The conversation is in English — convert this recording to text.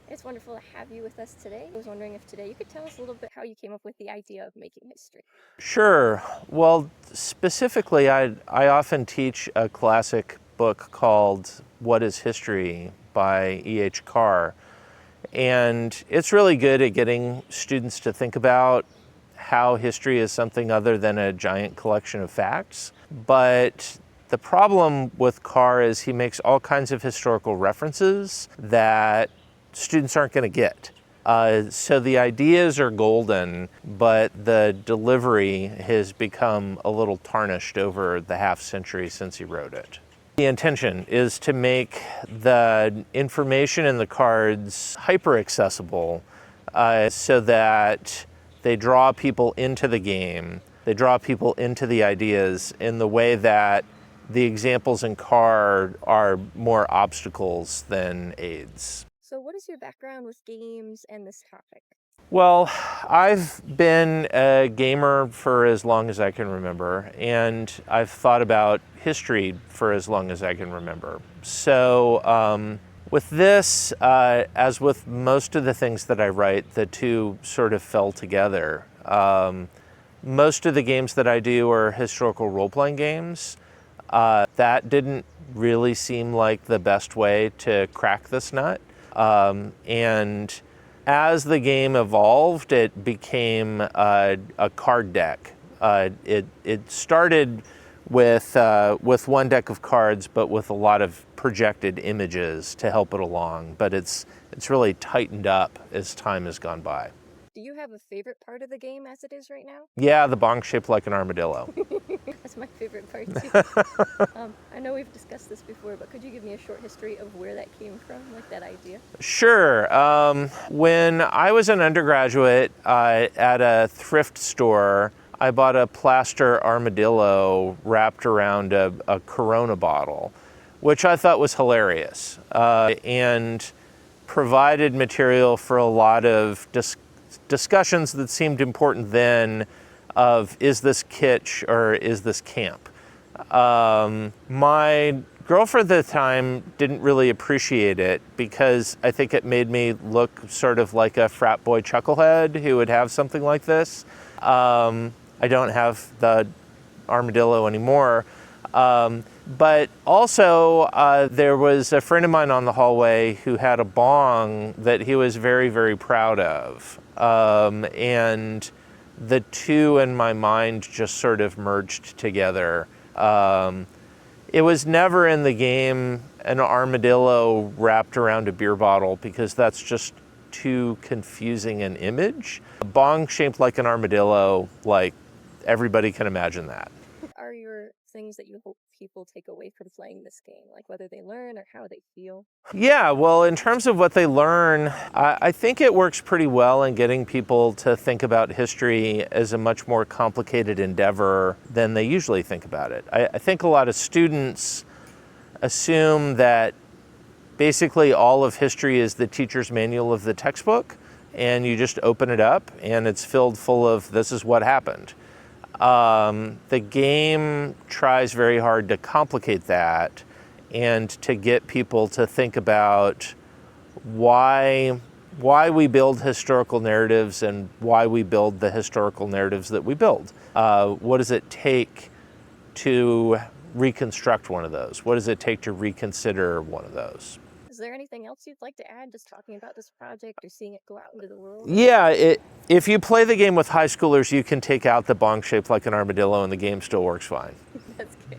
It's wonderful to have you with us today. I was wondering if today you could tell us a little bit how you came up with the idea of making history. Sure. Well, specifically, I often teach a classic book called What is History by E.H. Carr. And it's really good at getting students to think about how history is something other than a giant collection of facts. But the problem with Carr is he makes all kinds of historical references that students aren't going to get. So the ideas are golden, but the delivery has become a little tarnished over the half century since he wrote it. The intention is to make the information in the cards hyper accessible so that they draw people into the game, they draw people into the ideas in the way that the examples in Carr are more obstacles than aids. So, what is your background with games and this topic? Well, I've been a gamer for as long as I can remember, and I've thought about history for as long as I can remember. So with this, as with most of the things that I write, the two sort of fell together. Most of the games that I do are historical role-playing games. That didn't really seem like the best way to crack this nut. And as the game evolved, it became a card deck. It started with one deck of cards, but with a lot of projected images to help it along. But it's really tightened up as time has gone by. Do you have a favorite part of the game as it is right now? Yeah, the bong shaped like an armadillo. That's my favorite part too. I know we've discussed this before, but could you give me a short history of where that came from, like that idea? Sure. When I was an undergraduate at a thrift store, I bought a plaster armadillo wrapped around a Corona bottle, which I thought was hilarious and provided material for a lot of discussions that seemed important then of, is this kitsch or is this camp? My girlfriend at the time didn't really appreciate it because I think it made me look sort of like a frat boy chucklehead who would have something like this. I don't have the armadillo anymore. But also there was a friend of mine on the hallway who had a bong that he was very, very proud of. And the two in my mind just sort of merged together. It was never in the game an armadillo wrapped around a beer bottle because that's just too confusing an image. A bong shaped like an armadillo, like everybody can imagine that. What are your things that you hope people take away from playing this game, like whether they learn or how they feel? Yeah, well, in terms of what they learn, I think it works pretty well in getting people to think about history as a much more complicated endeavor than they usually think about it. I think a lot of students assume that basically all of history is the teacher's manual of the textbook, and you just open it up and it's filled full of this is what happened. The game tries very hard to complicate that and to get people to think about why we build historical narratives and why we build the historical narratives that we build. What does it take to reconstruct one of those? What does it take to reconsider one of those? Is there anything else you'd like to add, just talking about this project or seeing it go out into the world? Yeah, if you play the game with high schoolers, you can take out the bong shaped like an armadillo and the game still works fine. That's good.